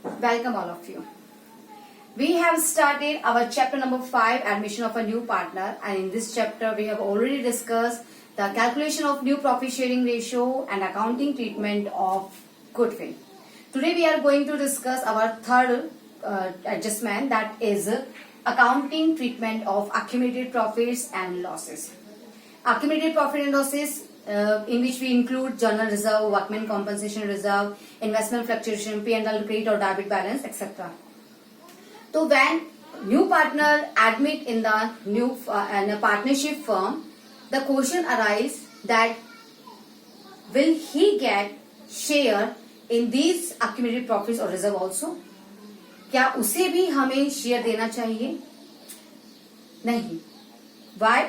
Welcome all of you. We have started our chapter number 5, admission of a new partner, and in this chapter we have already discussed the calculation of new profit sharing ratio and accounting treatment of goodwill. Today we are going to discuss our third adjustment, that is accounting treatment of accumulated profits and losses. Accumulated profit and losses in which we include general reserve, workman compensation reserve, investment fluctuation, P&L credit or debit balance, etc. So when new partner admit in the new in a partnership firm, the question arises that will he get share in these accumulated profits or reserve also? क्या उसे भी हमें share देना चाहिए? नहीं. Why?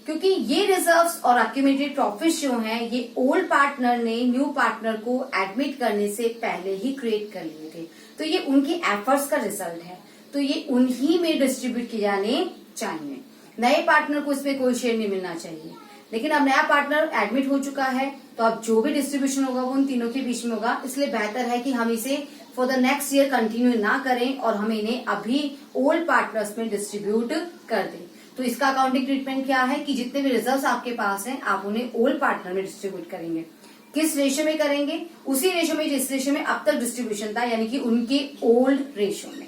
क्योंकि ये reserves और अक्यूमुलेटेड प्रॉफिट्स जो हैं ये ओल्ड पार्टनर ने न्यू पार्टनर को एडमिट करने से पहले ही क्रिएट कर लिए थे, तो ये उनके एफर्ट्स का रिजल्ट है, तो ये उन्हीं में डिस्ट्रीब्यूट किए जाने चाहिए. नए पार्टनर को इसमें कोई शेयर नहीं मिलना चाहिए. लेकिन अब नया पार्टनर एडमिट हो चुका है, तो अब जो भी डिस्ट्रीब्यूशन होगा वो उन तीनों के बीच में होगा. इसलिए बेहतर है कि हम इसे for the next year continue ना करें और हम इन्हें अभी ओल्ड पार्टनर्स में डिस्ट्रीब्यूट कर दें. तो इसका अकाउंटिंग ट्रीटमेंट क्या है कि जितने भी रिजर्व्स आपके पास हैं आप उन्हें ओल्ड पार्टनर में डिस्ट्रीब्यूट करेंगे. किस रेशियो में करेंगे? उसी रेशियो में जिस रेशियो में अब तक डिस्ट्रीब्यूशन था, यानी कि उनके ओल्ड रेशियो में.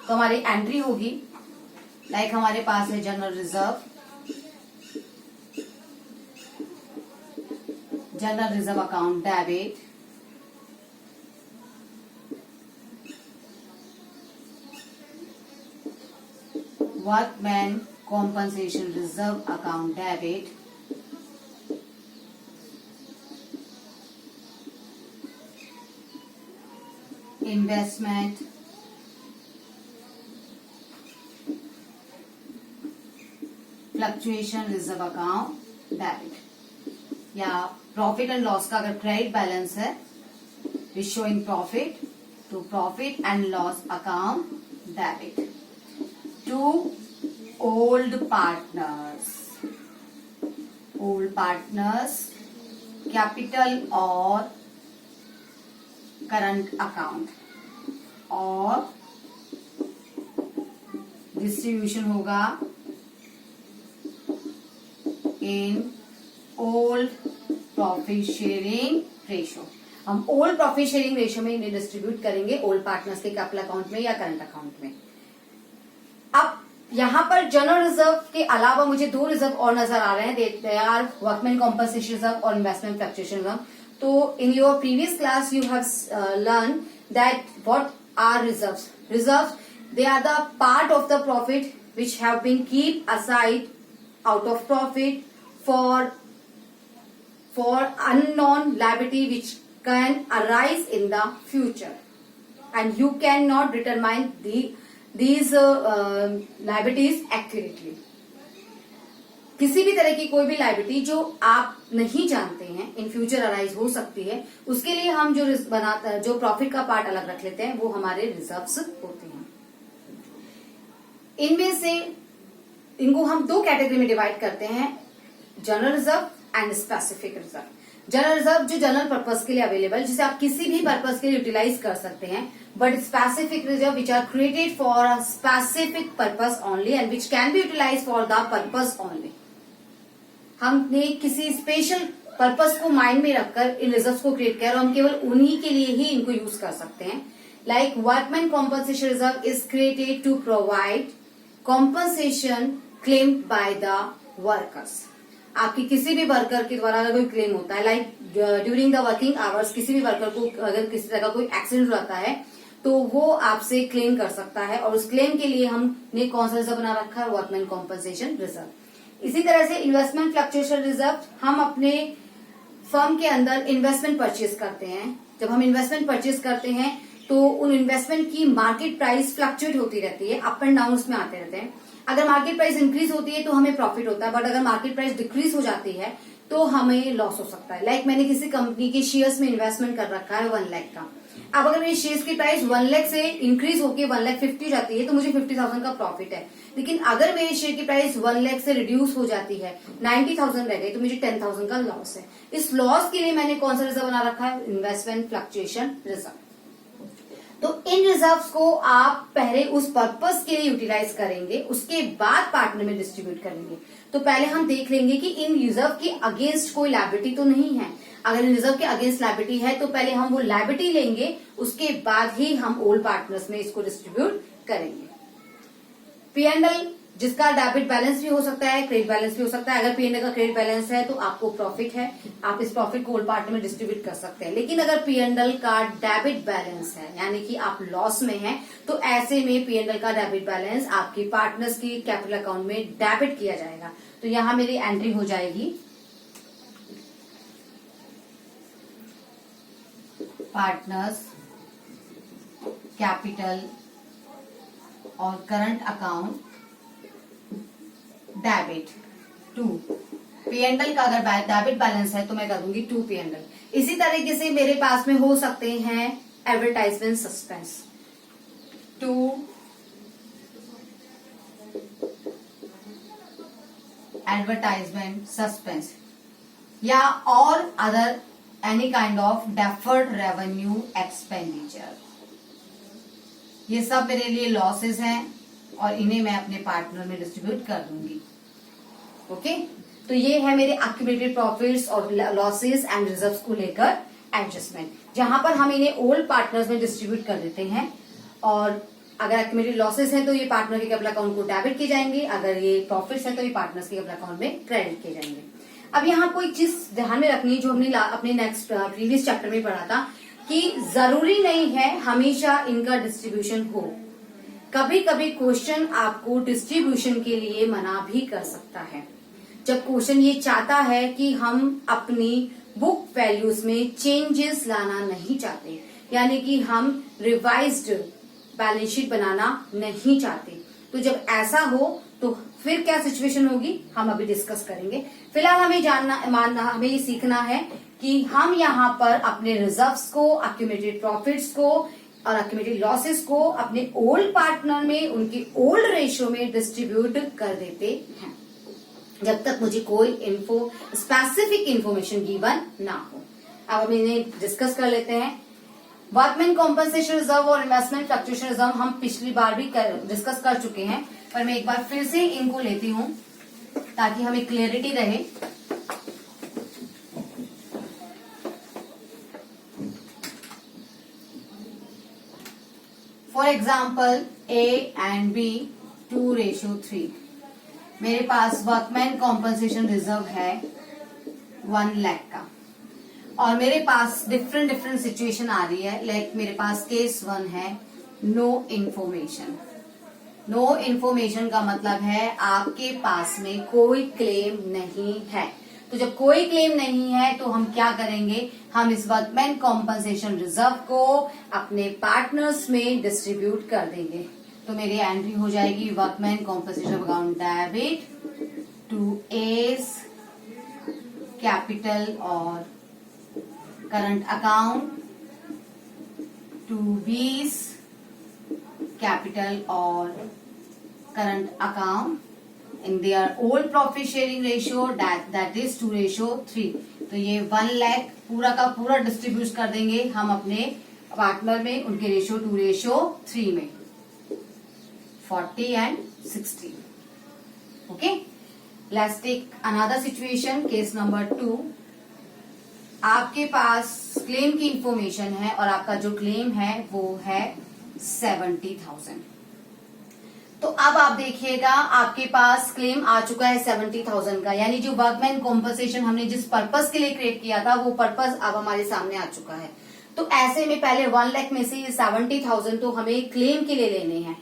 तो हमारी एंट्री होगी लाइक हमारे पास है general reserve account debit, workman compensation reserve account debit, investment fluctuation reserve account debit. या प्रॉफिट एंड लॉस का अगर क्रेडिट बैलेंस है we showing profit to profit and loss account debit to old partners capital और current account, और distribution होगा in old profit sharing ratio. हम old profit sharing ratio में इन्हें डिस्ट्रीब्यूट करेंगे ओल्ड पार्टनर्स के कैपिटल अकाउंट में या करंट अकाउंट में. अब यहाँ पर जनरल रिजर्व के अलावा मुझे दो रिजर्व और नजर आ रहे हैं, they are workman compensation reserve और इन्वेस्टमेंट फ्लक्चुएशन रिजर्व. तो in your previous class you have learn that what are reserves. Reserves they are the part of the profit which have been keep aside out of profit for unknown liability which can arise in the future, and you can not determine these liabilities accurately. किसी भी तरह की कोई भी liability जो आप नहीं जानते हैं इन फ्यूचर अराइज हो सकती है, उसके लिए हम जो प्रॉफिट का पार्ट अलग रख लेते हैं वो हमारे रिजर्व्स होते हैं. इनमें से इनको हम दो कैटेगरी में डिवाइड करते हैं, general reserve and specific reserve. General reserve जो जनरल पर्पज के लिए अवेलेबल, जिसे आप किसी भी पर्पज के लिए यूटिलाइज कर सकते हैं, but specific reserve which are created for a specific purpose only and which can be utilise for the purpose only. हमने किसी स्पेशल पर्पज को माइंड में रखकर इन रिजर्व को क्रिएट किया और हम केवल उन्हीं के लिए ही इनको यूज कर सकते हैं. Like workman compensation reserve is created to provide compensation claimed by the workers. आपकी किसी भी वर्कर के द्वारा अगर कोई क्लेम होता है, like during the working hours किसी भी वर्कर को अगर किसी तरह का कोई एक्सीडेंट होता है तो वो आपसे क्लेम कर सकता है, और उस क्लेम के लिए हमने कौन सा रिजर्व बना रखा है? Workman compensation reserve. इसी तरह से इन्वेस्टमेंट फ्लक्चुएशन रिजर्व, हम अपने फर्म के अंदर इन्वेस्टमेंट परचेज करते हैं. जब हम इन्वेस्टमेंट परचेज करते हैं तो उन इन्वेस्टमेंट की मार्केट प्राइस फ्लक्चुएट होती रहती है, अप एंड डाउन उसमें आते रहते हैं. अगर मार्केट प्राइस इंक्रीज होती है तो हमें प्रॉफिट होता है, बट अगर मार्केट प्राइस डिक्रीज हो जाती है तो हमें लॉस हो सकता है. लाइक मैंने किसी कंपनी के शेयर्स में इन्वेस्टमेंट कर रखा है 1 लाख का. अब अगर मेरे शेयर्स की प्राइस 1 लाख से इंक्रीज होकर 1,50,000 हो जाती है तो मुझे 50,000 का प्रॉफिट है. लेकिन अगर मेरे शेयर की प्राइस 1 लाख से रिड्यूस हो जाती है, 90,000 रह गई, तो मुझे 10,000 का लॉस है. इस लॉस के लिए मैंने कौन सा रिजर्व बना रखा है? Investment fluctuation reserve. तो इन रिजर्व्स को आप पहले उस पर्पस के लिए यूटिलाइज करेंगे, उसके बाद पार्टनर में डिस्ट्रीब्यूट करेंगे। तो पहले हम देख लेंगे कि इन रिजर्व के अगेंस्ट कोई लायबिलिटी तो नहीं है। अगर इन रिजर्व के अगेंस्ट लायबिलिटी है तो पहले हम वो लायबिलिटी लेंगे, उसके बाद ही हम ओल्ड पार्टनर्स में इसको डिस्ट्रीब्यूट करेंगे। P&L जिसका डेबिट बैलेंस भी हो सकता है, क्रेडिट बैलेंस भी हो सकता है। अगर P&L का क्रेडिट बैलेंस है तो आपको प्रॉफिट है, आप इस प्रॉफिट को ओल्ड पार्टनर में डिस्ट्रीब्यूट कर सकते हैं। लेकिन अगर P&L का डेबिट बैलेंस है, यानी कि आप लॉस में हैं, तो ऐसे में P&L का डेबिट बैलेंस आपकी पार्टनर्स की कैपिटल अकाउंट में डेबिट किया जाएगा। तो यहां मेरी एंट्री हो जाएगी पार्टनर्स कैपिटल और current account debit to P&L का अगर डेबिट बैलेंस है तो मैं कर दूंगी टू P&L। इसी तरीके से मेरे पास में हो सकते हैं advertisement suspense to advertisement suspense या और other any kind of deferred revenue expenditure. ये सब मेरे लिए लॉसेस हैं और इन्हें मैं अपने पार्टनर में डिस्ट्रीब्यूट कर दूंगी। ओके, तो ये है मेरे एक्यूमुलेटेड प्रॉफिट्स और लॉसेस एंड रिजर्व्स को लेकर एडजस्टमेंट, जहां पर हम इन्हें ओल्ड पार्टनर्स में डिस्ट्रीब्यूट कर देते हैं। और अगर एक्यूमुलेटेड लॉसेस हैं तो ये पार्टनर के कैपिटल अकाउंट को डेबिट किए जाएंगे, अगर ये प्रॉफिट्स हैं तो ये पार्टनर्स के कैपिटल अकाउंट में क्रेडिट किए जाएंगे। अब यहाँ कोई चीज ध्यान में रखनी जो हमने अपने नेक्स्ट प्रीवियस चैप्टर में पढ़ा था कि जरूरी नहीं है हमेशा इनका डिस्ट्रीब्यूशन हो। कभी कभी क्वेश्चन आपको डिस्ट्रीब्यूशन के लिए मना भी कर सकता है। जब क्वेश्चन ये चाहता है कि हम अपनी बुक वैल्यूज में चेंजेस लाना नहीं चाहते, यानी कि हम रिवाइज्ड बैलेंस शीट बनाना नहीं चाहते, तो जब ऐसा हो तो फिर क्या सिचुएशन होगी हम अभी डिस्कस करेंगे। फिलहाल हमें ये सीखना है कि हम यहाँ पर अपने रिजर्व्स को, एक्यूमुलेटेड प्रॉफिट्स को और एक्यूमुलेटेड लॉसेस को अपने ओल्ड पार्टनर में उनकी ओल्ड रेशियो में डिस्ट्रीब्यूट कर देते हैं, जब तक मुझे कोई स्पेसिफिक इंफॉर्मेशन गिवन ना हो। अब हम इन्हें डिस्कस कर लेते हैं। वर्कमैन कॉम्पनसेशन रिजर्व और इन्वेस्टमेंट फ्लक्चुएशन रिजर्व हम पिछली बार भी डिस्कस कर चुके हैं, पर मैं एक बार फिर से इनको लेती हूं ताकि हमें क्लियरिटी रहे। For example A and B 2:3। मेरे पास वर्कमैन कॉम्पनसेशन रिजर्व है 1 लाख का और मेरे पास डिफरेंट सिचुएशन आ रही है। लाइक मेरे पास केस 1 है नो इन्फॉर्मेशन। नो इन्फॉर्मेशन का मतलब है आपके पास में कोई क्लेम नहीं है। तो जब कोई क्लेम नहीं है तो हम क्या करेंगे, हम इस वर्कमैन कॉम्पनसेशन रिजर्व को अपने पार्टनर्स में डिस्ट्रीब्यूट कर देंगे। तो मेरी एंट्री हो जाएगी workman compensation account debit to S capital और current account to B's capital और current account in their old profit sharing ratio that is 2:3। तो ये 1 लाख पूरा का पूरा डिस्ट्रीब्यूट कर देंगे हम अपने पार्टनर में, उनके रेशियो 2:3 में 40 and 60। Okay, let's take another situation, case number 2। आपके पास क्लेम की इंफॉर्मेशन है और आपका जो क्लेम है वो है 70,000। तो अब आप देखिएगा आपके पास क्लेम आ चुका है 70,000 का, यानी जो वर्कमैन कॉम्पनसेशन हमने जिस पर्पस के लिए क्रिएट किया था वो पर्पस अब हमारे सामने आ चुका है। तो ऐसे में पहले 1 लाख में से 70,000 तो हमें क्लेम के लिए लेने हैं।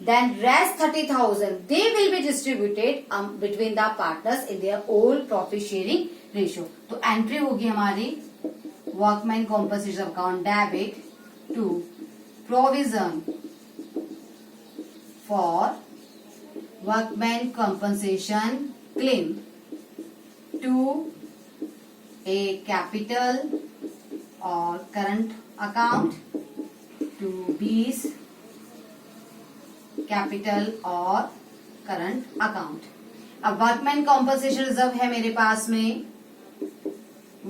Then rest 30,000 they will be distributed between the partners in their old profit sharing ratio. तो एंट्री होगी हमारी workman compensation account debit to provision for workman compensation claim to a capital or current account to B's capital और current account। अब workman compensation reserve है मेरे पास में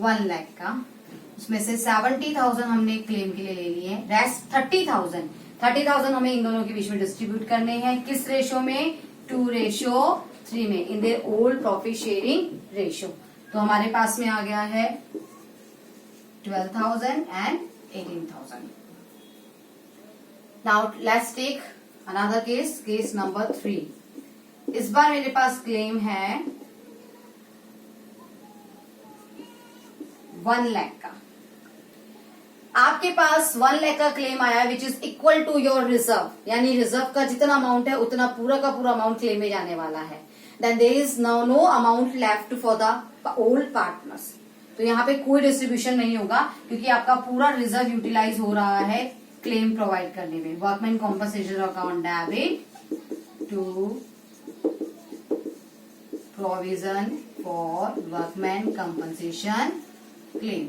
1 लाख का, उसमें से 70,000 हमने क्लेम के लिए ले लिए, रेस्ट 30,000 हमें इन दोनों के बीच में डिस्ट्रीब्यूट करने हैं। किस रेशो में? 2:3 में, in their old profit sharing ratio. तो हमारे पास में आ गया है 12,000 and 18,000। Now let's take another case number 3। इस बार मेरे पास क्लेम है 1 लाख का। आपके पास 1 लाख का क्लेम आया which is equal to your reserve, यानी रिजर्व का जितना अमाउंट है उतना पूरा का पूरा अमाउंट क्लेम में जाने वाला है। Then there is now no amount left for the old partners. तो यहाँ पे कोई डिस्ट्रीब्यूशन नहीं होगा क्योंकि आपका पूरा रिजर्व यूटिलाइज हो रहा है क्लेम प्रोवाइड करने में। Workman compensation account debit to provision for workman compensation claim.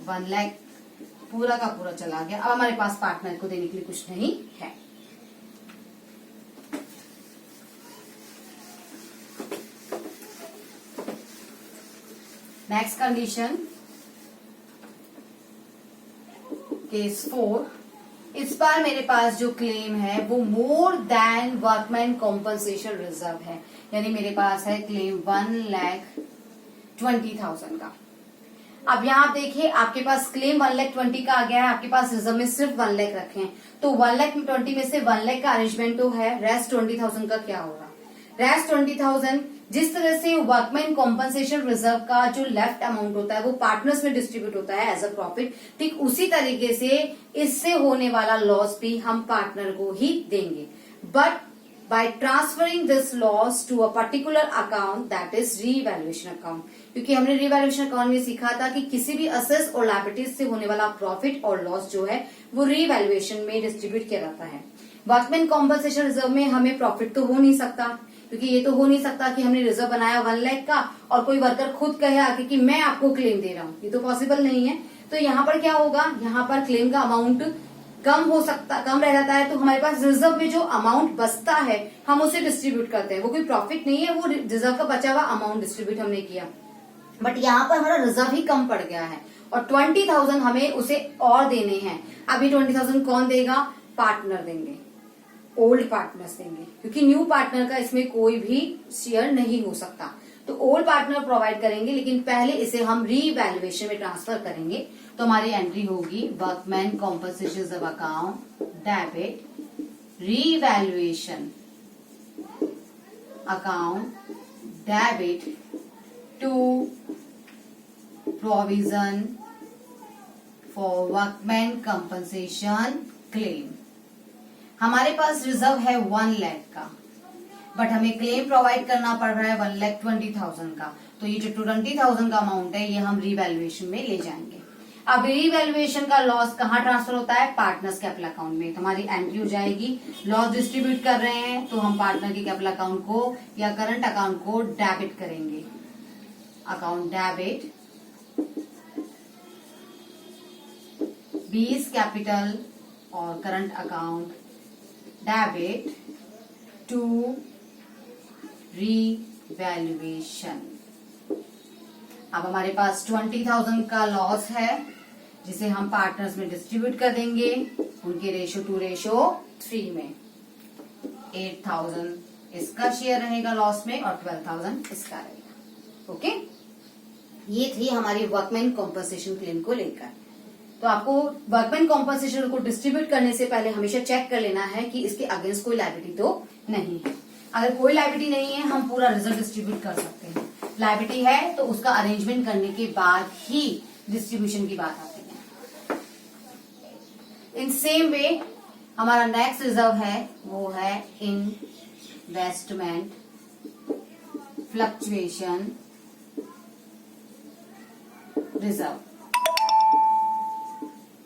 1 lakh पूरा का पूरा चला गया। अब हमारे पास पार्टनर को देने के लिए कुछ नहीं है। Next condition, case 4। इस बार मेरे पास जो क्लेम है वो more than workman compensation reserve है, यानी मेरे पास है क्लेम 1,20,000 का। अब यहाँ आप देखिए, आपके पास क्लेम 1,20,000 का आ गया है, आपके पास रिजर्व में सिर्फ 1 लाख रखे हैं, तो 1,20,000 में से 1 लाख का अरेंजमेंट तो है, रेस्ट 20,000 का क्या होगा? रेस्ट 20,000 जिस तरह से वर्कमैन कॉम्पनसेशन रिजर्व का जो लेफ्ट अमाउंट होता है वो पार्टनर्स में डिस्ट्रीब्यूट होता है एज अ प्रॉफिट, ठीक उसी तरीके से इससे होने वाला लॉस भी हम पार्टनर को ही देंगे, but by transferring this loss to a particular account, that is revaluation account। क्योंकि हमने revaluation account में सीखा था कि किसी भी assets और liabilities से होने वाला प्रॉफिट और लॉस जो है वो revaluation में डिस्ट्रीब्यूट किया जाता है। वर्कमैन कॉम्पनसेशन रिजर्व में हमें प्रॉफिट तो हो नहीं सकता, क्योंकि ये तो हो नहीं सकता कि हमने रिजर्व बनाया 1 लाख का और कोई वर्कर खुद कहे आके कि मैं आपको क्लेम दे रहा हूँ, ये तो पॉसिबल नहीं है। तो यहाँ पर क्या होगा, यहाँ पर क्लेम का अमाउंट कम रह जाता है, तो हमारे पास रिजर्व में जो अमाउंट बचता है हम उसे डिस्ट्रीब्यूट करते हैं। वो कोई प्रॉफिट नहीं है, वो रिजर्व का बचा हुआ अमाउंट डिस्ट्रीब्यूट हमने किया, बट यहाँ पर हमारा रिजर्व ही कम पड़ गया है और 20,000 हमें उसे और देने हैं। अभी 20,000 कौन देगा? पार्टनर देंगे, ओल्ड पार्टनर्स देंगे, क्योंकि न्यू पार्टनर का इसमें कोई भी शेयर नहीं हो सकता। तो ओल्ड पार्टनर प्रोवाइड करेंगे, लेकिन पहले इसे हम रीवैल्यूएशन में ट्रांसफर करेंगे। तो हमारी एंट्री होगी workman compensation account debit revaluation account debit to provision for workman compensation claim. हमारे पास रिजर्व है 1 लाख का, बट हमें क्लेम प्रोवाइड करना पड़ रहा है 1,20,000 का। तो ये जो 20,000 का अमाउंट है ये हम रीवैल्यूएशन में ले जाएंगे। अब रीवैल्यूएशन का लॉस कहाँ ट्रांसफर होता है? पार्टनर्स कैपिटल अकाउंट में। तो हमारी एंट्री हो जाएगी, लॉस डिस्ट्रीब्यूट कर रहे हैं तो हम पार्टनर के कैपिटल अकाउंट को या करंट अकाउंट को डेबिट करेंगे। अकाउंट डेबिट 20 कैपिटल और current account debit to revaluation. अब हमारे पास 20,000 का लॉस है जिसे हम पार्टनर्स में डिस्ट्रीब्यूट कर देंगे उनके रेशो 2:3 में। 8,000 इसका शेयर रहेगा लॉस में और 12,000 इसका रहेगा। ओके, ये थी हमारी वर्कमैन कॉम्पनसेशन क्लेम को लेकर। तो आपको वर्कमैन कॉम्पनसेशन को डिस्ट्रीब्यूट करने से पहले हमेशा चेक कर लेना है कि इसके अगेंस्ट कोई लायबिलिटी तो नहीं है। अगर कोई लायबिलिटी नहीं है हम पूरा रिजल्ट डिस्ट्रीब्यूट कर सकते हैं। लायबिलिटी है तो उसका अरेंजमेंट करने के बाद ही डिस्ट्रीब्यूशन की बात आती है। इन सेम वे हमारा नेक्स्ट रिजर्व है वो है investment fluctuation reserve.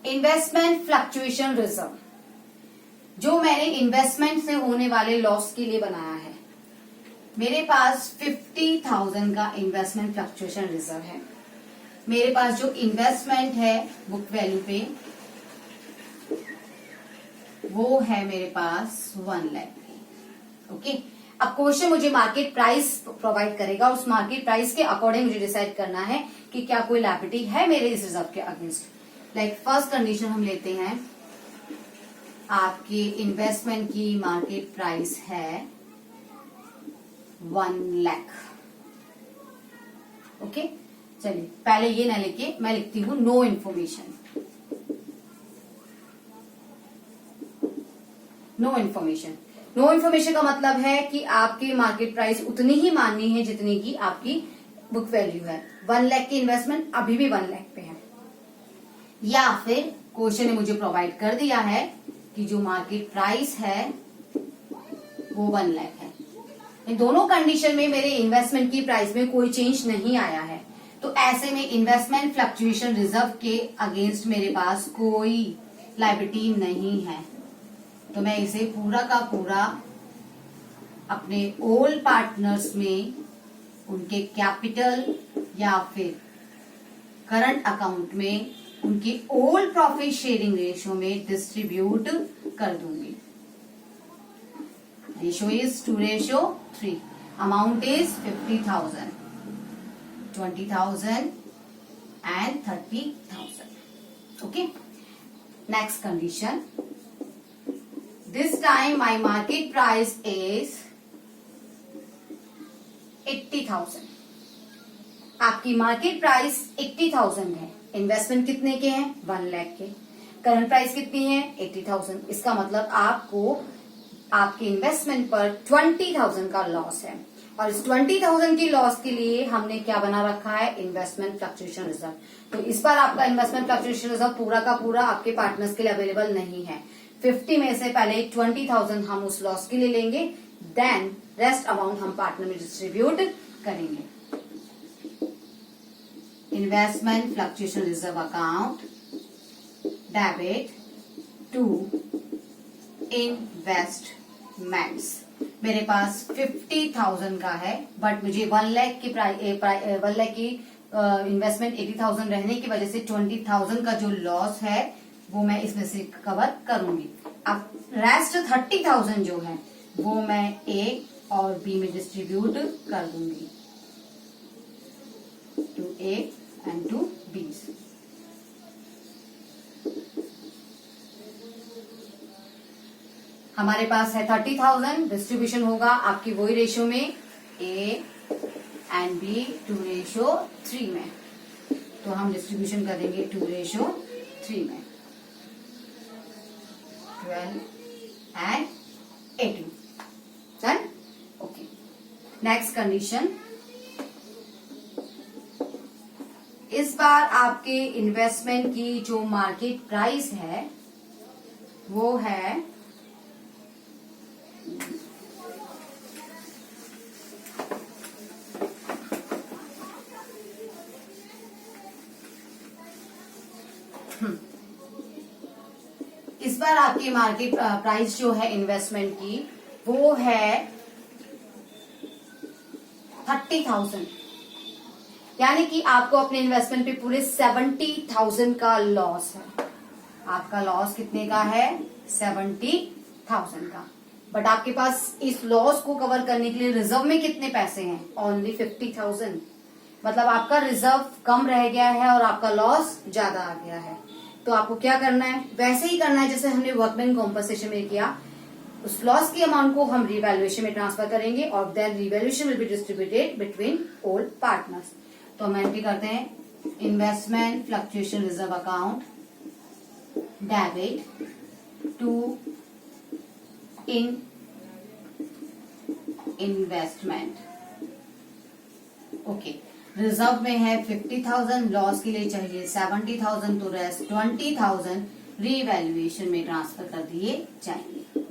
Investment fluctuation reserve जो मैंने इन्वेस्टमेंट से होने वाले लॉस के लिए बनाया है। मेरे पास 50,000 का इन्वेस्टमेंट फ्लक्चुएशन रिजर्व है। मेरे पास जो इन्वेस्टमेंट है बुक वैल्यू पे वो है मेरे पास 1 लाख की। ओके, अब क्वेश्चन मुझे मार्केट प्राइस प्रोवाइड करेगा, उस मार्केट प्राइस के अकॉर्डिंग मुझे डिसाइड करना है कि क्या कोई लायबिलिटी है मेरे इस रिजर्व के अगेंस्ट। लाइक फर्स्ट कंडीशन हम लेते हैं, आपकी इन्वेस्टमेंट की मार्केट प्राइस है 1 लाख। ओके, चलिए पहले ये ना लेके मैं लिखती हूं no information. No information, no information का मतलब है कि आपकी मार्केट प्राइस उतनी ही माननी है जितनी की आपकी बुक वैल्यू है। 1 लाख की इन्वेस्टमेंट अभी भी 1 लाख पे है, या फिर क्वेश्चन ने मुझे प्रोवाइड कर दिया है कि जो मार्केट प्राइस है वो 1 लाख है। इन दोनों कंडीशन में मेरे इन्वेस्टमेंट की प्राइस में कोई चेंज नहीं आया है, तो ऐसे में इन्वेस्टमेंट फ्लक्चुएशन रिजर्व के अगेंस्ट मेरे पास कोई लायबिलिटी नहीं है। तो मैं इसे पूरा का पूरा अपने ओल्ड पार्टनर्स में उनके कैपिटल या फिर करंट अकाउंट में उनकी ओल्ड प्रॉफिट शेयरिंग रेशियो में डिस्ट्रीब्यूट कर दूंगी। Ratio is 2:3, amount is 50,000, 20,000 and 30,000। Okay, next condition, this time my market price is 80,000। आपकी मार्केट प्राइस 80,000 है, इन्वेस्टमेंट कितने के हैं 1 लाख के, करंट प्राइस कितनी है 80,000। इसका मतलब आपको आपके इन्वेस्टमेंट पर 20,000 का लॉस है, और इस 20,000 की लॉस के लिए हमने क्या बना रखा है, इन्वेस्टमेंट फ्लक्चुएशन रिजर्व। तो इस बार आपका इन्वेस्टमेंट फ्लक्चुएशन रिजर्व पूरा का पूरा आपके पार्टनर्स के लिए अवेलेबल नहीं है। 50 में से पहले 20,000 हम उस लॉस के लिए लेंगे, देन रेस्ट अमाउंट हम पार्टनर में डिस्ट्रीब्यूट करेंगे। Investment fluctuation reserve account debit to investments. मेरे पास 50,000 का है, बट मुझे 1 लाख की 1 लाख की इन्वेस्टमेंट 80,000 रहने की वजह से 20,000 का जो लॉस है वो मैं इसमें से कवर करूंगी। अब रेस्ट 30,000 जो है वो मैं ए और बी में डिस्ट्रीब्यूट कर दूंगी, to A and to B. हमारे पास है 30,000, डिस्ट्रीब्यूशन होगा आपकी वही रेशियो में ए एंड बी 2:3 में। तो हम डिस्ट्रीब्यूशन करेंगे 2:3 में, 12 and 18। Done. Okay, next condition, इस बार आपके इन्वेस्टमेंट की जो मार्केट प्राइस है वो है इस बार आपकी मार्केट प्राइस जो है इन्वेस्टमेंट की वो है 30,000, यानी कि आपको अपने इन्वेस्टमेंट पे पूरे 70,000 का लॉस है। आपका लॉस कितने का है 70,000 का, बट आपके पास इस लॉस को कवर करने के लिए रिजर्व में कितने पैसे हैं, ओनली 50,000। मतलब आपका रिजर्व कम रह गया है और आपका लॉस ज्यादा आ गया है। तो आपको क्या करना है, वैसे ही करना है जैसे हमने वर्कमैन कॉम्पनसेशन में किया। उस लॉस की अमाउंट को हम रिवैल्यूएशन में ट्रांसफर करेंगे और then revaluation will be distributed between all partners. तो हम एंट्री करते हैं investment fluctuation reserve account debit to investment. Okay, reserve में है 50,000, लॉस के लिए चाहिए 70,000, तो रेस्ट 20,000 रीवैल्यूएशन में ट्रांसफर कर दिए जाएंगे।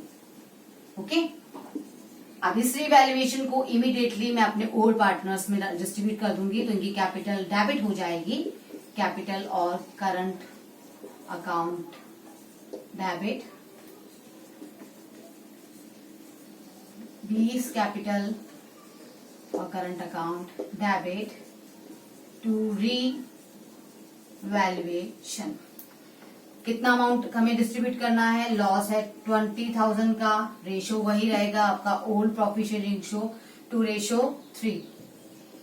ओके, अब इस रीवैल्यूएशन को इमीडिएटली मैं अपने ओल्ड पार्टनर्स में डिस्ट्रीब्यूट कर दूंगी, तो इनकी कैपिटल डेबिट हो जाएगी, कैपिटल और करंट अकाउंट डेबिट, 20 कैपिटल और current account debit to revaluation. कितना अमाउंट हमें डिस्ट्रीब्यूट करना है, लॉस है 20,000 का, रेशो वही रहेगा आपका old profit sharing ratio 2:3,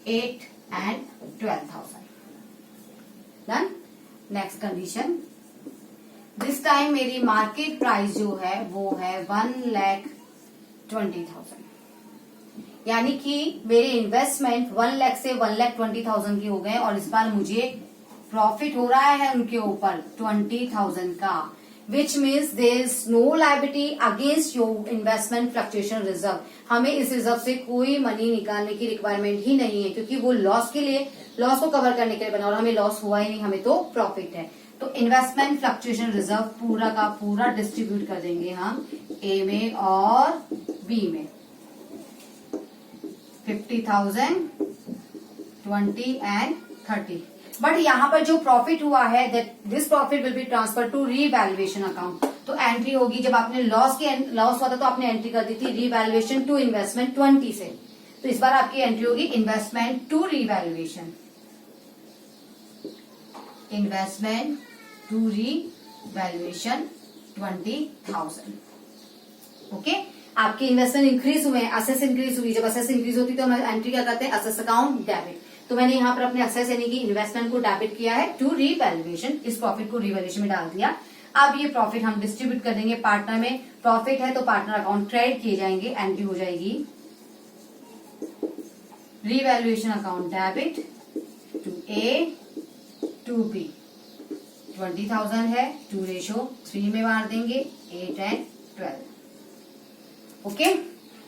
8 and 12,000. Done. Next condition, this time मेरी मार्केट प्राइस जो है वो है 1,20,000, यानी कि मेरे इन्वेस्टमेंट 1 लाख से 1,20,000 के हो गए और इस बार मुझे प्रॉफिट हो रहा है उनके ऊपर 20,000 का, which means there is no liability against your investment fluctuation reserve. हमें इस रिजर्व से कोई मनी निकालने की रिक्वायरमेंट ही नहीं है, क्योंकि वो लॉस के लिए, लॉस को कवर करने के लिए बना और हमें लॉस हुआ ही नहीं, हमें तो प्रॉफिट है. तो इन्वेस्टमेंट फ्लक्चुएशन रिजर्व पूरा का पूरा डिस्ट्रीब्यूट कर देंगे हम ए में और बी में, 50,000, 20 and 30. बट यहाँ पर जो प्रॉफिट हुआ है, that this profit will be transfer to revaluation account. तो एंट्री होगी, जब आपने लॉस हुआ था तो आपने एंट्री कर दी थी रीवैल्यूएशन टू इन्वेस्टमेंट 20 से. तो इस बार आपकी एंट्री होगी investment to revaluation, investment to revaluation 20,000. Okay, आपके इन्वेस्टमेंट इंक्रीज हुए हैं, असेस इंक्रीज हुई. जब असेस इंक्रीज होती है तो हम एंट्री क्या करते हैं, असेस अकाउंट डेबिट. तो मैंने यहाँ पर अपने असेस यानी कि इन्वेस्टमेंट को डेबिट किया है टू रीवैल्यूएशन, इस प्रॉफिट को रीवैल्यूएशन में डाल दिया. अब ये प्रॉफिट हम डिस्ट्रीब्यूट कर देंगे पार्टनर में. प्रॉफिट है तो पार्टनर अकाउंट क्रेडिट किए जाएंगे, एंट्री हो जाएगी revaluation account debit to A to B. 20,000 है, 2:3 में मार देंगे, 8 and 12. ओके,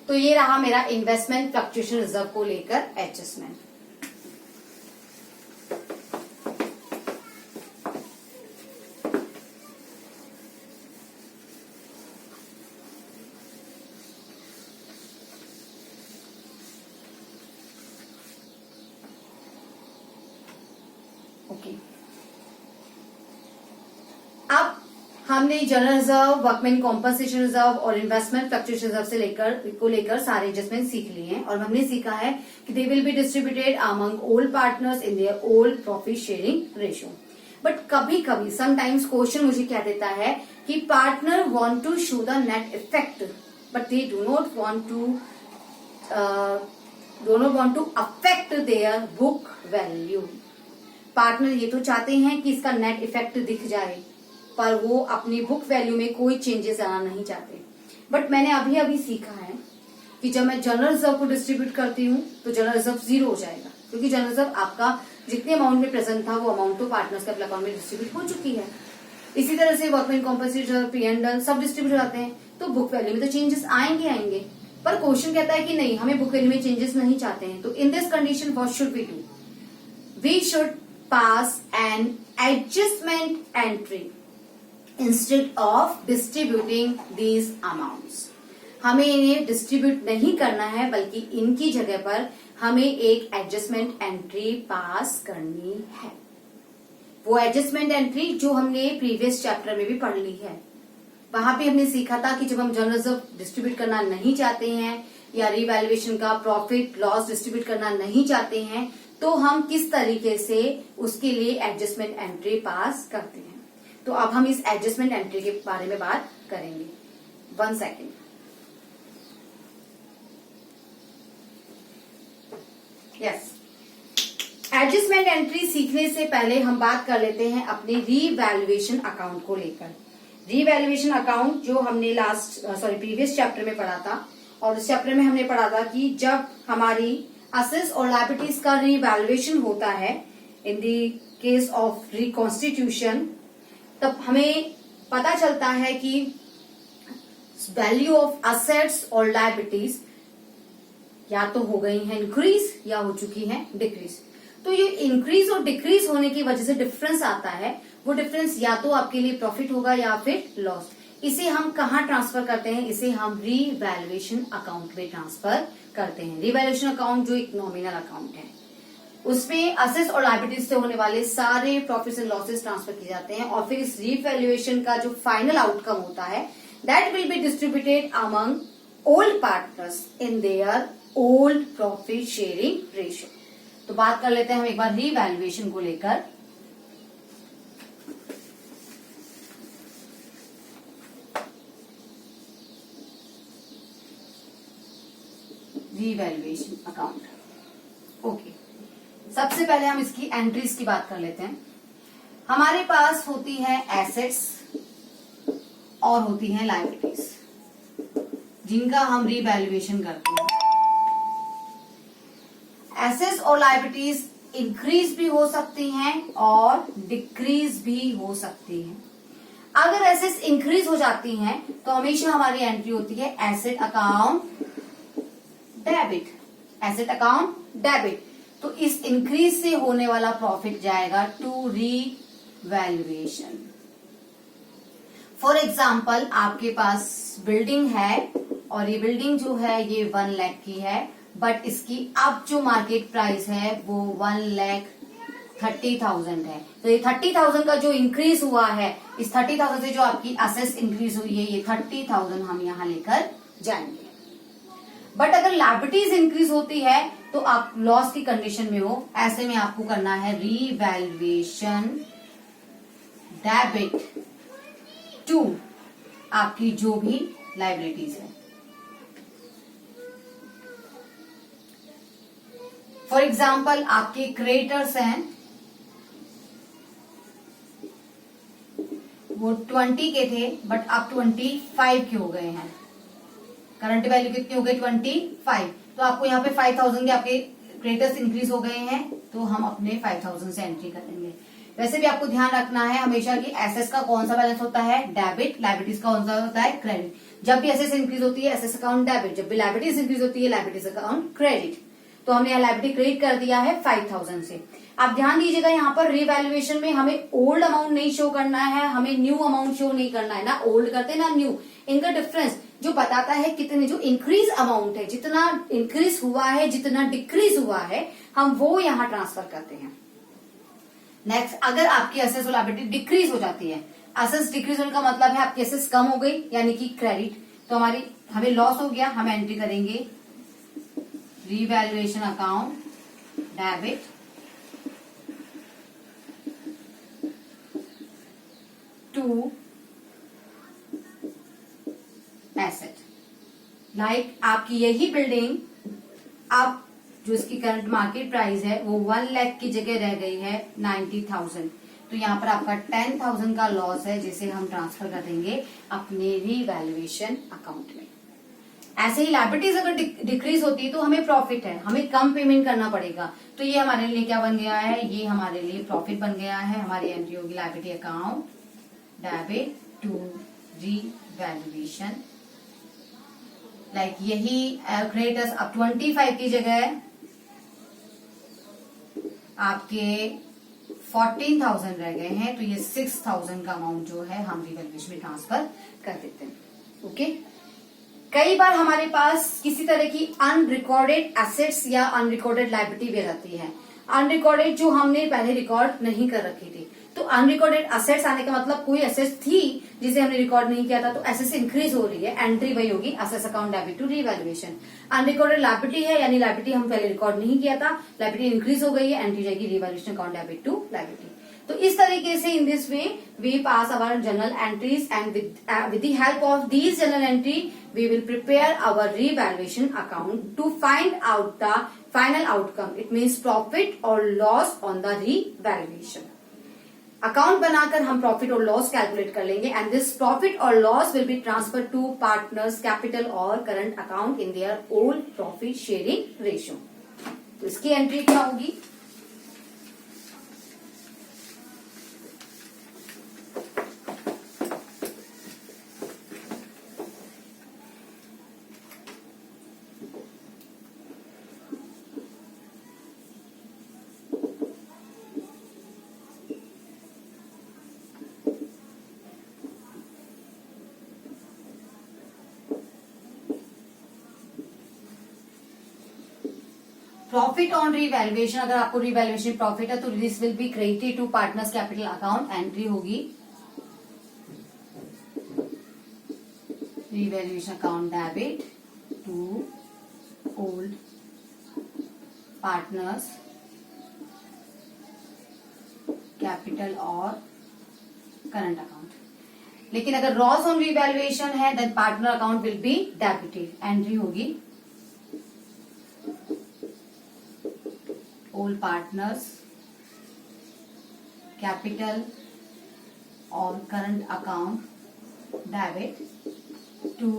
तो ये रहा मेरा इन्वेस्टमेंट फ्लक्चुएशन रिजर्व को लेकर एडजस्टमेंट. ओके, अब हमने general reserve, workman compensation reserve और इन्वेस्टमेंट फ्लक्चुएशन रिजर्व से लेकर सारे एडजस्टमेंट सीख लिए हैं. और हमने सीखा है कि they will be distributed among old partners in their old profit sharing ratio. But कभी कभी समटाइम्स क्वेश्चन मुझे क्या देता है कि partner want to show the net effect but they do not want to affect their book value. Partner ये तो चाहते हैं कि इसका नेट इफेक्ट दिख जाए, पर वो अपनी बुक वैल्यू में कोई चेंजेस आना नहीं चाहते. बट मैंने अभी अभी सीखा है कि जब मैं जनरल रिजर्व को डिस्ट्रीब्यूट करती हूँ तो जनरल रिजर्व 0 हो जाएगा, क्योंकि जनरल रिजर्व आपका जितने अमाउंट में प्रेजेंट था वो अमाउंट तो पार्टनर्स के अकाउंट में डिस्ट्रीब्यूट हो चुकी है. इसी तरह से वर्कमैन कॉम्पनसेशन, P&L सब डिस्ट्रीब्यूट हो जाते हैं, तो बुक वैल्यू में तो चेंजेस आएंगे. पर क्वेश्चन कहता है कि नहीं, हमें बुक वैल्यू में चेंजेस नहीं चाहते हैं. तो in this condition what should we do, we should pass an adjustment entry instead of distributing these amounts. हमें इन्हें डिस्ट्रीब्यूट नहीं करना है, बल्कि इनकी जगह पर हमें एक एडजस्टमेंट एंट्री पास करनी है. वो एडजस्टमेंट एंट्री जो हमने प्रीवियस चैप्टर में भी पढ़ ली है. वहां पे हमने सीखा था कि जब हम जनरल रिजर्व डिस्ट्रीब्यूट करना नहीं चाहते हैं या रिवैल्यूएशन का प्रॉफिट लॉस डिस्ट्रीब्यूट करना नहीं चाहते हैं, तो हम किस तरीके से उसके लिए एडजस्टमेंट एंट्री पास करते हैं. तो अब हम इस एडजस्टमेंट एंट्री के बारे में बात करेंगे. 1 सेकेंड. यस, एडजस्टमेंट एंट्री सीखने से पहले हम बात कर लेते हैं अपने रीवैल्यूएशन अकाउंट को लेकर. रीवैल्यूएशन अकाउंट जो हमने प्रीवियस चैप्टर में पढ़ा था, और उस चैप्टर में हमने पढ़ा था कि जब हमारी असेट्स और लायबिलिटीज का रीवैल्यूएशन होता है in the case of reconstitution, तब हमें पता चलता है कि वैल्यू ऑफ असेट्स और लायबिलिटीज या तो हो गई है इंक्रीज या हो चुकी है डिक्रीज. तो ये इंक्रीज और डिक्रीज होने की वजह से डिफरेंस आता है, वो डिफरेंस या तो आपके लिए प्रॉफिट होगा या फिर लॉस. इसे हम कहाँ ट्रांसफर करते हैं, इसे हम रीवैल्यूएशन अकाउंट में ट्रांसफर करते हैं. रीवैल्यूएशन अकाउंट जो एक नॉमिनल अकाउंट है, उसमें असेट्स और लायबिलिटीज से होने वाले सारे प्रॉफिट्स एंड लॉसेस ट्रांसफर किए जाते हैं, और फिर इस रीवैल्यूएशन का जो फाइनल आउटकम होता है that will be distributed among old partners in their old profit sharing ratio. तो बात कर लेते हैं हम एक बार रीवैल्यूएशन को लेकर. Revaluation account. ओके, सबसे पहले हम इसकी एंट्रीज की बात कर लेते हैं। हमारे पास होती है एसेट्स और होती हैं लायबिलिटीज, जिनका हम रीवैल्यूएशन करते हैं। एसेट्स और लायबिलिटीज इंक्रीज भी हो सकती हैं और डिक्रीज भी हो सकती हैं। अगर एसेट्स इंक्रीज हो जाती हैं तो हमेशा हमारी एंट्री होती है asset account debit, asset account debit. तो इस इंक्रीज से होने वाला प्रॉफिट जाएगा टू रीवैल्यूएशन। फॉर एग्जाम्पल, आपके पास बिल्डिंग है और ये बिल्डिंग जो है ये 1 लाख की है, बट इसकी अब जो मार्केट प्राइस है वो 1,30,000 है। तो ये 30,000 का जो इंक्रीज हुआ है, इस 30,000 से जो आपकी असेट्स इंक्रीज हुई है, ये 30,000 हम यहां लेकर जाएंगे। बट अगर लायबिलिटीज इंक्रीज होती है तो आप लॉस की कंडीशन में हो, ऐसे में आपको करना है रीवैल्यूएशन डेबिट टू आपकी जो भी लायबिलिटीज है। फॉर एग्जाम्पल, आपके क्रेडिटर्स हैं वो 20 के थे, बट अब 25 के हो गए हैं। करंट वैल्यू कितनी हो गई? 25। तो आपको यहाँ पे 5,000 के आपके क्रेडिटर्स इंक्रीज हो गए हैं, तो हम अपने 5,000 से एंट्री करेंगे। वैसे भी आपको ध्यान रखना है हमेशा कि एसेट्स का कौन सा बैलेंस होता है? डेबिट। लायबिलिटीज का कौन सा होता है? क्रेडिट। जब भी एसेट्स इंक्रीज होती है एसेट्स अकाउंट डेबिट, जब भी लायबिलिटीज इंक्रीज होती है लायबिलिटीज अकाउंट क्रेडिट। तो हमने यहाँ लायबिलिटी क्रेडिट कर दिया है 5,000 से। आप ध्यान दीजिएगा, यहाँ पर रीवैल्यूएशन में हमें ओल्ड अमाउंट नहीं शो करना है, हमें न्यू अमाउंट शो नहीं करना है। ना ओल्ड करते ना न्यू, इनका डिफरेंस जो बताता है कितने जो इंक्रीज अमाउंट है, जितना इंक्रीज हुआ है, जितना डिक्रीज हुआ है, हम वो यहाँ ट्रांसफर करते हैं। नेक्स्ट, अगर आपकी एसेट्स और लायबिलिटी डिक्रीज हो जाती है, एसेट्स डिक्रीज होने का मतलब है आपकी एसेट्स कम हो गई यानी कि क्रेडिट, तो हमें लॉस हो गया, हम एंट्री करेंगे revaluation account debit to asset. Like आपकी यही बिल्डिंग अब जो इसकी करंट मार्केट प्राइस है वो 1 लाख की जगह रह गई है 90,000। तो यहाँ पर आपका 10,000 का लॉस है, जिसे हम ट्रांसफर कर देंगे अपने रीवैल्यूएशन अकाउंट में। ऐसे ही लायबिलिटीज अगर डिक्रीज होती है तो हमें प्रॉफिट है, हमें कम पेमेंट करना पड़ेगा, तो ये हमारे लिए क्या बन गया है? ये हमारे लिए प्रॉफिट बन गया है। हमारी एंट्री होगी liability account debit to revaluation. Like यही क्रेडिटर्स अब 25 की जगह आपके 14,000 रह गए हैं, तो ये 6,000 का अमाउंट जो है हम रीवैल्यूएशन में ट्रांसफर कर देते हैं। ओके, कई बार हमारे पास किसी तरह की अनरिकॉर्डेड एसेट्स या अनरिकॉर्डेड लायबिलिटी भी रहती है, अनरिकॉर्डेड जो हमने पहले रिकॉर्ड नहीं कर रखी थी। तो अनरिकॉर्डेड एसेट्स आने का मतलब कोई एसेट्स थी जिसे हमने रिकॉर्ड नहीं किया था, तो एसेट्स इंक्रीज हो रही है, एंट्री वही होगी assets account debit to revaluation. Unrecorded liability है यानी लायबिलिटी हम पहले रिकॉर्ड नहीं किया था, लायबिलिटी इंक्रीज हो गई है, एंट्री जाएगी revaluation account debit to liability. तो इस तरीके से in this way we pass our journal entries and with the help of these journal entry we will prepare our revaluation account to find out the final outcome. It means profit or loss on the revaluation. Account बनाकर हम profit और loss calculate कर लेंगे and this profit और loss will be transfer to partners capital और current account in their old profit sharing ratio. तो इसकी entry क्या होगी? प्रॉफिट ऑन रीवैल्यूएशन, अगर आपको रीवैल्यूएशन प्रॉफिट है तो this will be credited to partners capital account. Entry होगी revaluation account debit to old partners capital और करंट अकाउंट। लेकिन अगर लॉस ऑन रीवैल्यूएशन है then partner account will be debited. Entry होगी all partners capital or current account debit to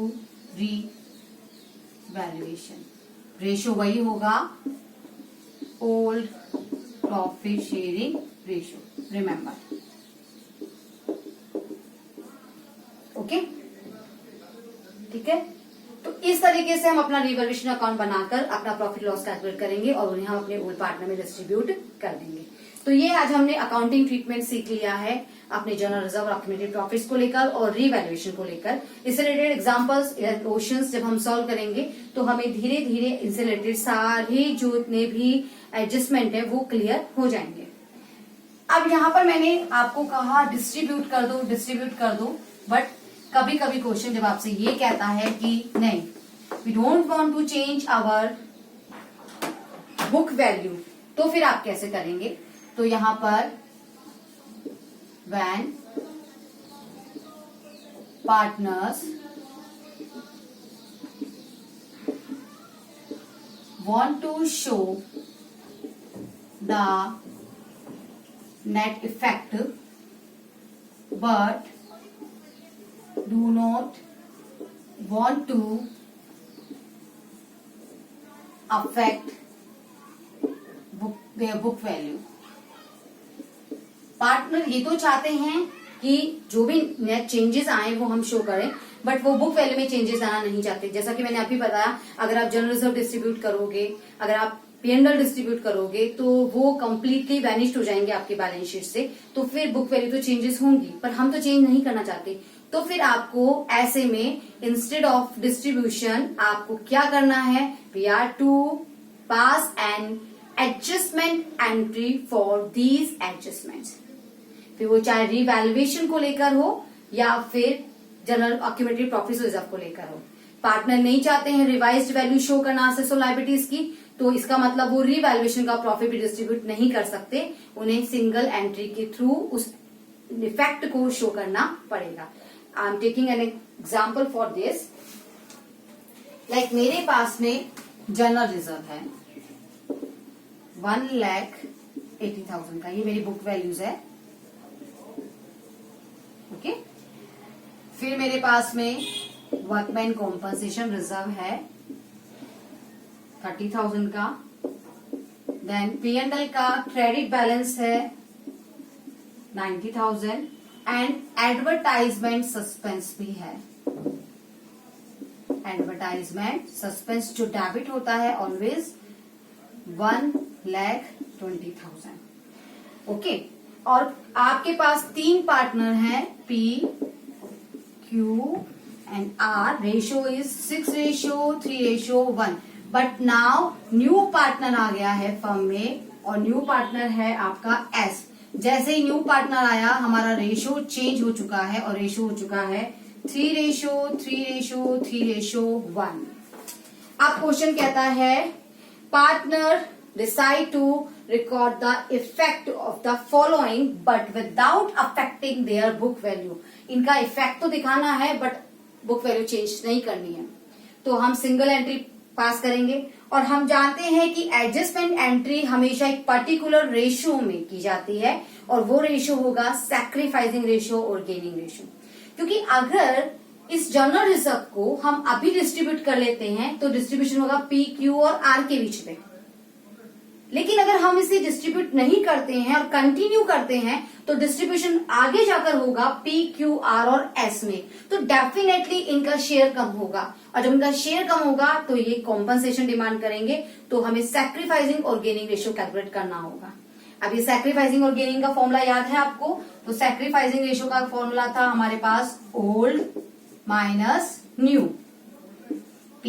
revaluation. Ratio वही होगा old profit sharing ratio, remember. Okay, ठीक है. तो इस तरीके से हम अपना रिवैल्यूएशन अकाउंट बनाकर अपना प्रॉफिट लॉस कैलकुलेट करेंगे और उन्हें हम अपने ओल्ड पार्टनर में डिस्ट्रीब्यूट कर देंगे. तो ये आज हमने अकाउंटिंग ट्रीटमेंट सीख लिया है अपने जनरल रिजर्व और अक्यूमुलेटेड प्रॉफिट्स को लेकर और रीवैल्यूएशन को लेकर. इससे रिलेटेड एग्जांपल्स या क्वेश्चंस जब हम सॉल्व करेंगे तो हमें धीरे धीरे इनसे रिलेटेड सारे जो इतने भी एडजस्टमेंट है वो क्लियर हो जाएंगे. अब यहाँ पर मैंने आपको कहा डिस्ट्रीब्यूट कर दो, बट कभी कभी क्वेश्चन जब आपसे ये कहता है कि नहीं, we don't want to change our book value, तो फिर आप कैसे करेंगे. तो यहां पर when partners want to show the net effect but do not want to affect their book value. Partner ये तो चाहते हैं कि जो भी नेट चेंजेस आए वो हम शो करें, बट वो बुक वैल्यू में चेंजेस आना नहीं चाहते. जैसा कि मैंने अभी बताया, अगर आप जनरल रिजर्व डिस्ट्रीब्यूट करोगे, अगर आप P&L डिस्ट्रीब्यूट करोगे तो वो कंप्लीटली वैनिश्ड हो जाएंगे आपके बैलेंस शीट से. तो फिर बुक वैल्यू तो चेंजेस होंगी, पर हम तो चेंज नहीं करना चाहते. तो फिर आपको ऐसे में इंस्टेड ऑफ डिस्ट्रीब्यूशन आपको क्या करना है, we are to pass an adjustment entry for these adjustments. फिर वो चाहे रिवैल्यूएशन को लेकर हो या फिर जनरल अक्यूमुलेटेड प्रॉफिट रिजर्व को लेकर हो. पार्टनर नहीं चाहते हैं रिवाइज्ड वैल्यू शो करना असेट्स और लायबिलिटीज की, तो इसका मतलब वो रिवैल्यूएशन का प्रॉफिट भी डिस्ट्रीब्यूट नहीं कर सकते. उन्हें सिंगल एंट्री के थ्रू उस इफेक्ट को शो करना पड़ेगा. I am taking an example for this. Like मेरे पास में जनरल रिजर्व है 1,80,000 का, ये मेरी बुक वैल्यूज है. ओके, फिर मेरे पास में वर्कमैन कॉम्पनसेशन रिजर्व है 30,000 का. देन P&L का क्रेडिट बैलेंस है 90,000 एंड एडवर्टाइजमेंट सस्पेंस भी है. एडवर्टाइजमेंट सस्पेंस जो डेबिट होता है ऑलवेज 1,20,000. ओके, और आपके पास 3 पार्टनर हैं P, Q and R. Ratio is 6:3:1. But now new partner आ गया है फर्म में और न्यू पार्टनर है आपका S. जैसे ही न्यू पार्टनर आया हमारा रेशियो चेंज हो चुका है और रेशियो हो चुका है 3:3:1. अब क्वेश्चन कहता है partner decide to record the effect of the following but without affecting their book value. इनका इफेक्ट तो दिखाना है बट बुक वैल्यू चेंज नहीं करनी है. तो हम सिंगल एंट्री पास करेंगे और हम जानते हैं कि एडजस्टमेंट एंट्री हमेशा एक पर्टिकुलर रेशियो में की जाती है और वो रेशियो होगा सैक्रिफाइसिंग रेशियो और गेनिंग रेशियो. क्योंकि अगर इस जनरल रिजर्व को हम अभी डिस्ट्रीब्यूट कर लेते हैं तो डिस्ट्रीब्यूशन होगा P, Q और R के बीच में. लेकिन अगर हम इसे डिस्ट्रीब्यूट नहीं करते हैं और कंटिन्यू करते हैं तो डिस्ट्रीब्यूशन आगे जाकर होगा P, Q, R और S में. तो डेफिनेटली इनका शेयर कम होगा और जब इनका शेयर कम होगा तो ये कॉम्पनसेशन डिमांड करेंगे. तो हमें सैक्रिफाइसिंग और गेनिंग रेशियो कैलकुलेट करना होगा. अब ये सैक्रिफाइसिंग और गेनिंग का फॉर्मूला याद है आपको. तो सैक्रिफाइसिंग रेशियो का फॉर्मूला था हमारे पास old minus new P,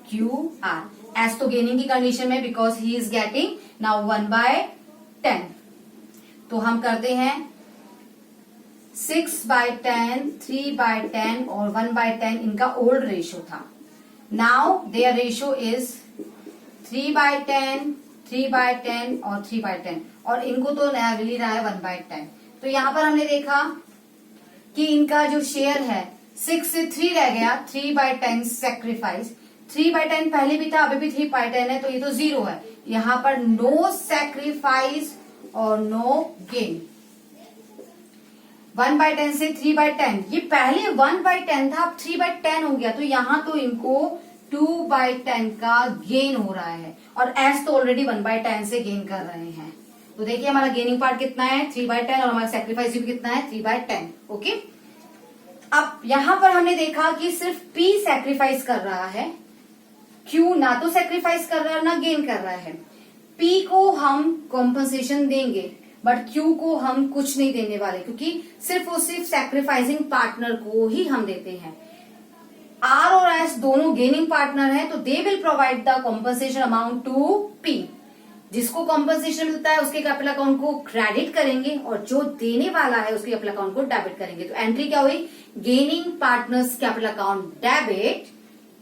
Q, R. S तो गेनिंग की कंडीशन में because he is getting now 1/10. तो हम करते हैं 6/10, 3/10 और 1/10. इनका ओल्ड रेशियो था. नाउ देयर रेशियो इज 3/10, 3/10 और 3/10 और इनको तो नया मिल रहा है 1/10. तो यहां पर हमने देखा कि इनका जो शेयर है 6 से 3 रह गया. 3/10 सेक्रीफाइस. 3/10 पहले भी था, अभी भी 3/10 है, तो ये तो 0 है. यहां पर नो सैक्रिफाइस और नो गेन। 1/10 से 3/10, ये पहले 1/10 था, अब 3/10 हो गया, तो यहां तो इनको 2/10 का गेन हो रहा है, और एस तो ऑलरेडी 1/10 से गेन कर रहे हैं। तो देखिए हमारा गेनिंग पार्ट कितना है 3/10, और हमारा सैक्रिफाइस भी कितना है 3/10। ओके, अब यहां पर हमने देखा कि सिर्फ पी सैक्रिफाइस कर रहा है, क्यू ना तो सैक्रिफाइस कर रहा है ना गेन कर रहा है। पी को हम कॉम्पनसेशन देंगे, बट क्यू को हम कुछ नहीं देने वाले, क्योंकि सिर्फ और सिर्फ सैक्रिफाइसिंग पार्टनर को ही हम देते हैं। आर और एस दोनों गेनिंग पार्टनर हैं, तो they will provide the compensation amount to P. जिसको कॉम्पनसेशन मिलता है उसके कैपिटल अकाउंट को क्रेडिट करेंगे, और जो देने वाला है उसके कैपिटल अकाउंट को डेबिट करेंगे। तो एंट्री क्या हुई, gaining partners capital account debit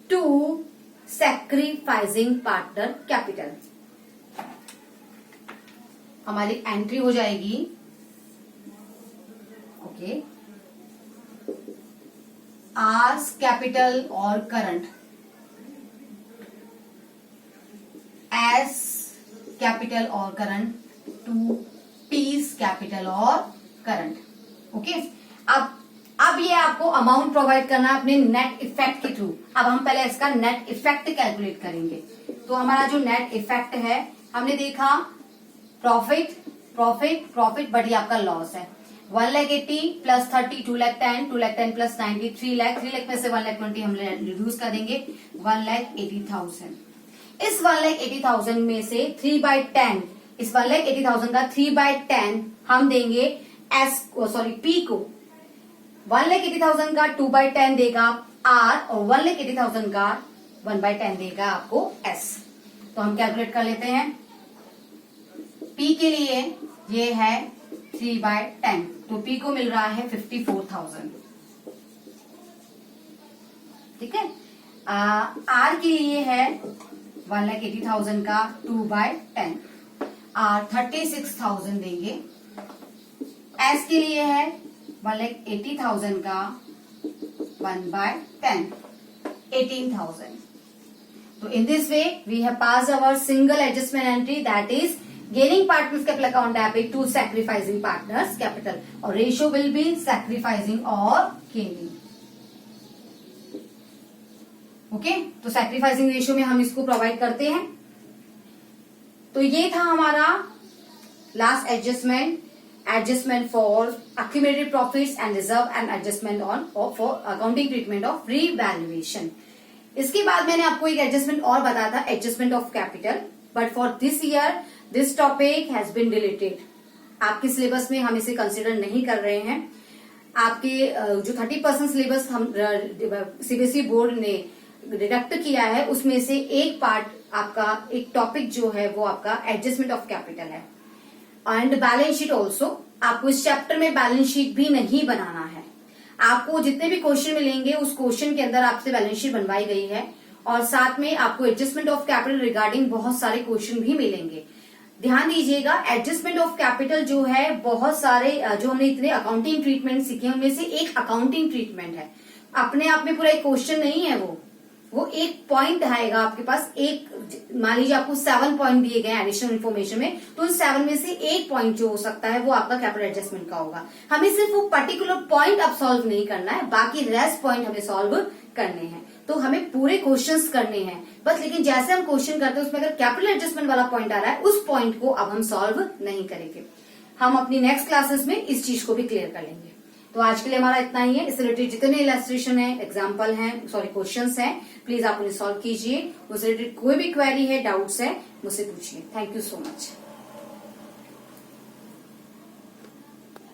to sacrificing partner capital. हमारी एंट्री हो जाएगी, ओके, आर्स कैपिटल और करंट, एस कैपिटल और करंट टू पीस कैपिटल और करंट। ओके, अब ये आपको अमाउंट प्रोवाइड करना है अपने नेट इफेक्ट के थ्रू। अब हम पहले इसका नेट इफेक्ट कैलकुलेट करेंगे। तो हमारा जो नेट इफेक्ट है, हमने देखा प्रॉफिट प्रॉफिट प्रॉफिट, बट ये आपका लॉस है। 1,80,000 प्लस 30 2,10,000, 2,10,000 प्लस 90 3,00,000, 3,00,000 में से 1,20,000 हम रिड्यूस कर देंगे, 1,80,000। इस 1,80,000 में से 3/10, इस 1,80,000 का 3/10 हम देंगे पी को। 1,80,000 का 2/10 देगा आर, और 1,80,000 का 1/10 देगा आपको एस। तो हम कैलकुलेट कर लेते हैं। पी के लिए ये है 3/10, तो पी को मिल रहा है 54,000। ठीक है, आर के लिए है 1,80,000 का 2/10, आर 36,000 देंगे। एस के लिए है 1,80,000 का 1/10, 18,000। So in this way we have passed our single adjustment entry, that is gaining partners capital account debit to sacrificing partners capital, और ratio will be sacrificing or gaining। Okay, तो sacrificing ratio में हम इसको provide करते हैं। तो ये था हमारा last adjustment for accumulated profits and reserve and adjustment on for accounting treatment of revaluation। इसके बाद मैंने आपको एक एडजस्टमेंट और बताया था, adjustment of capital, but for this year this topic has been deleted. आपके सिलेबस में हम इसे कंसिडर नहीं कर रहे हैं। आपके जो 30% सिलेबस हम सीबीएसई बोर्ड ने डिडक्ट किया है, उसमें से एक पार्ट आपका, एक टॉपिक जो है वो आपका एडजस्टमेंट ऑफ कैपिटल है, एंड बैलेंस शीट ऑल्सो। आपको इस चैप्टर में बैलेंस शीट भी नहीं बनाना है। आपको जितने भी क्वेश्चन मिलेंगे उस क्वेश्चन के अंदर आपसे बैलेंस शीट बनवाई गई है, और साथ में आपको एडजस्टमेंट ऑफ कैपिटल रिगार्डिंग बहुत सारे क्वेश्चन भी मिलेंगे। ध्यान दीजिएगा, एडजस्टमेंट ऑफ कैपिटल जो है, बहुत सारे जो हमने इतने अकाउंटिंग ट्रीटमेंट सीखे उनमें से एक अकाउंटिंग ट्रीटमेंट है। अपने आप में पूरा एक क्वेश्चन नहीं है, वो एक पॉइंट आएगा आपके पास। एक मान लीजिए आपको 7 पॉइंट दिए गए एडिशनल इन्फॉर्मेशन में, तो उस 7 में से एक पॉइंट जो हो सकता है वो आपका कैपिटल एडजस्टमेंट का होगा। हमें सिर्फ वो पर्टिकुलर पॉइंट अब सॉल्व नहीं करना है, बाकी रेस्ट पॉइंट हमें सॉल्व करने हैं। तो हमें पूरे क्वेश्चंस करने हैं बस, लेकिन जैसे हम क्वेश्चन करते हैं उसमें अगर कैपिटल एडजस्टमेंट वाला पॉइंट आ रहा है, उस पॉइंट को अब हम सॉल्व नहीं करेंगे। हम अपनी नेक्स्ट क्लासेस में इस चीज को भी क्लियर कर लेंगे। तो आज के लिए हमारा इतना ही है। इससे रिलेटेड जितने इलस्ट्रेशन है, एग्जाम्पल हैं, सॉरी क्वेश्चंस हैं, प्लीज आप उन्हें सॉल्व कीजिए। उससे रिलेटेड कोई भी क्वेरी है, डाउट्स है, मुझसे पूछिए। Thank you so much.